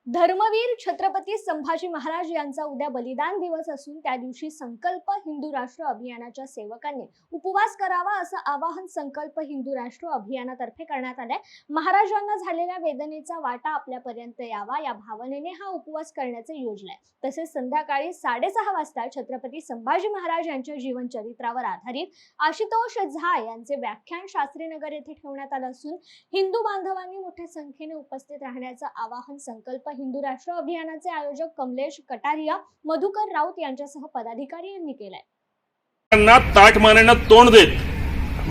धर्मवीर छत्रपती संभाजी महाराज यांचा उद्या बलिदान दिवस असून त्या दिवशी संकल्प हिंदू राष्ट्र अभियानाच्या सेवकांनी उपवास करावा असं आवाहन संकल्प हिंदू राष्ट्र अभियानातर्फे करण्यात आलंय। महाराजांना झालेल्या वेदनेचा वाटा आपल्यापर्यंत यावा या भावनेने हा उपवास करण्याचे योजलाय। तसेच संध्याकाळी 6:30 वाजता छत्रपती संभाजी महाराज यांच्या जीवन चरित्रावर आधारित आशुतोष झा यांचे व्याख्यान शास्त्रीनगर येथे ठेवण्यात आलं असून हिंदू बांधवांनी मोठ्या संख्येने उपस्थित राहण्याचं आवाहन संकल्प हिंदू राष्ट्र अभियानाचे आयोजक कमलेश कटारिया, मधुकर राऊत यांच्यासह पदाधिकारी यांनी केलाय। ताठ मानेनं तोंड देत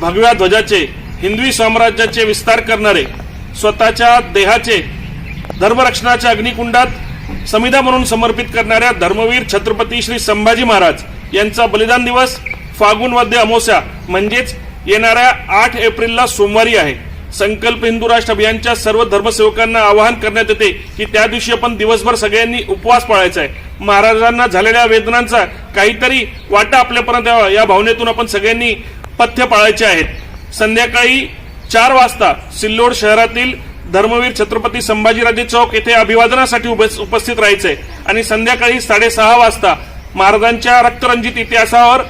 भगव्या ध्वजाचे हिंदवी साम्राज्याचे विस्तार करणारे, स्वतःच्या देहाचे धर्मरक्षणाच्या अग्निकुंडात समिधा म्हणून समर्पित करणाऱ्या धर्मवीर छत्रपती श्री संभाजी महाराज यांचा बलिदान दिवस फागुन वद्य अमावस्या म्हणजेच येणाऱ्या 8 एप्रिलला सोमवारी आहे। संकल्प हिंदू राष्ट्र अभियानच्या सर्व धर्मसेवकांना आवाहन करण्यात येते की त्या दिवशी आपण दिवसभर सगळ्यांनी उपवास पाळायचा आहे। महाराजांना झालेल्या वेदनांचा काहीतरी वाटा आपल्यापर्यंत यावा या भावनेतून आपण सगळ्यांनी पथ्य पाळायचे आहेत। संध्याकाळी 4 वाजता सिल्लोड शहरातील धर्मवीर छत्रपती संभाजीराजे चौक येथे अभिवादनासाठी उपस्थित राहायचंय आणि संध्याकाळी 6:30 वाजता महाराजांच्या रक्तरंजित इतिहासावर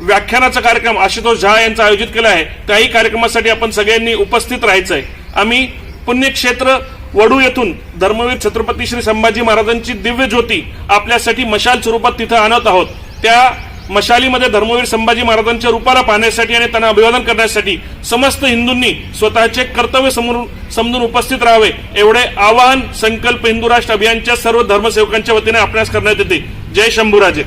व्याख्यानाचा कार्यक्रम आशुतोष झा यांचा आयोजित केला आहे। त्याही कार्यक्रमासाठी आपण सगळ्यांनी उपस्थित राहायचंय। आम्ही पुण्यक्षेत्र वडू येथून धर्मवीर छत्रपती श्री संभाजी महाराजांची दिव्य ज्योती आपल्यासाठी मशाल स्वरूपात तिथे आणत आहोत। त्या मशालीमध्ये धर्मवीर संभाजी महाराजांच्या रूपाला पाहण्यासाठी आणि त्यांना अभिवादन करण्यासाठी समस्त हिंदूंनी स्वतःचे कर्तव्य समजून उपस्थित राहावे एवढे आवाहन संकल्प हिंदू राष्ट्र अभियानच्या सर्व धर्मसेवकांच्या वतीने आपणास करण्यात येते। जय शंभूराजे।